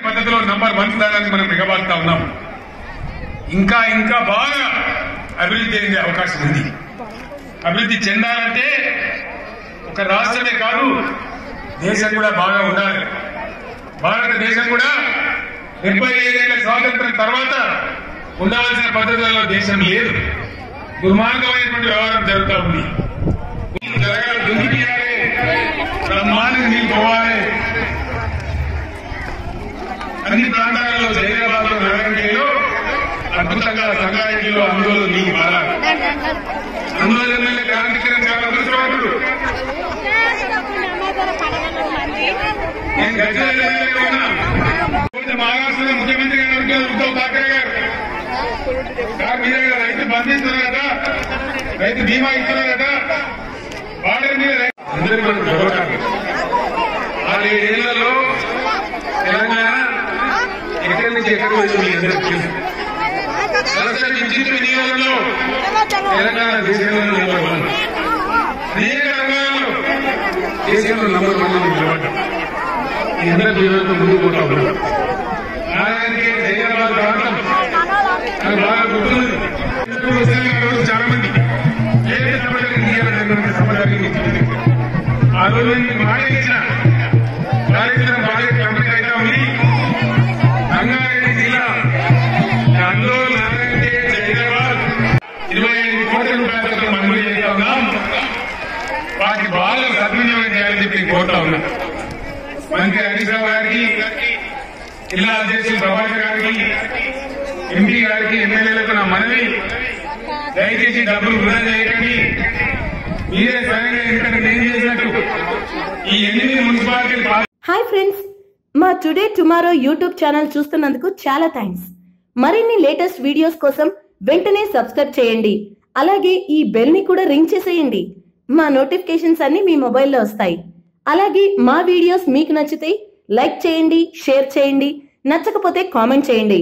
పద్ధతిలో నంబర్ 1 స్థానానికి మనం మిగబాలుతా ఉన్నాం. ఇంకా ఇంకా బాగా అభివృద్ధి అయ్యే అవకాశం ఉంది. అభివృద్ధి చెందాలంటే ఒక రాష్ట్రమే కాదు, దేశం కూడా బాగా ఉండాలి. భారతదేశం కూడా 75 ఏళ్ల స్వాతంత్రం తర్వాత ఉండాల్సిన పద్ధతులలో దేశం లేదు. దుర్మార్గమైనటువంటి వ్యవహారం జరుగుతూ ఉంది. జరగాలి, దుంగియాలి, బ్రహ్మాండంగా నీళ్ళు పోవాలి. అన్ని ప్రాంతాలలో జైరాబాద్, నారాయణగిరిలో అద్భుతంగా, సంగారెడ్డిలో, అందులో నీళ్ళు మారాలి. అందులో ఎమ్మెల్యే క్రాంతికరణ చాలా అదృష్టవంతుడు. నేను గజ్వేల్ ఎమ్మెల్యేగా ఉన్నా. మహారాష్ట్రలో ముఖ్యమంత్రి గారు ఉద్దవ్ ఠాక్రే గారు మీరు రైతు బంధిస్తున్నారు కదా, రైతు బీమా ఇస్తున్నారు కదా, వాటర్ మీద అందరికీ మనకు గౌరవం. 6-7 ఏళ్లలో తెలంగాణ ఎక్కడి నుంచి ఎక్కడికి వచ్చింది మీ అందరికీ తెలుసు. వినియోగంలో తెలంగాణ దేశంలో నెంబర్ 1, అనేక రంగాల్లో దేశంలో నెంబర్ 1 నిలబడ్డాం. మీ అందరి జీవితంతో ముందుకు పోతా ఉన్నాం. నారాయణగిరి, జైరాబాద్ ప్రాంతం నాకు బాగా గుర్తుంది. చాలా మంది ఆ రోజు నేను మాట ఇచ్చిన కార్యక్రమం బాగా కంప్లీట్ అవుతా ఉంది. రంగారెడ్డి జిల్లా అందులో నారాయణగిరి, జైరాబాద్ 25 కోట్ల రూపాయలతో మంజూరు చేస్తా ఉన్నాం. వాటికి బాగా సద్వినియోగం చేయాలని చెప్పి కోరుతా ఉన్నా. మంత్రి హరీష్ రావు గారికి, జిల్లా అధ్యక్షులు ప్రభాకర్ గారికి, ఎంపీ గారికి, ఎమ్మెల్యేలకు నా మనవి, దయచేసి డబ్బులు వృధా చేయకండి. మీరే స్వయంగా ఎందుకంటే నేను చేసినట్టు ఈ 8 మున్సిపాలిటీలు. హాయ్ ఫ్రెండ్స్, మా టుడే టుమారో యూట్యూబ్ ఛానల్ చూస్తున్నందుకు చాలా థ్యాంక్స్. మరిన్ని లేటెస్ట్ వీడియోస్ కోసం వెంటనే సబ్స్క్రైబ్ చేయండి. అలాగే ఈ బెల్ ని కూడా రింగ్ చేసేయండి. మా నోటిఫికేషన్స్ అన్ని మీ మొబైల్లో వస్తాయి. అలాగే మా వీడియోస్ మీకు నచ్చితే లైక్ చేయండి, షేర్ చేయండి, నచ్చకపోతే కామెంట్ చేయండి.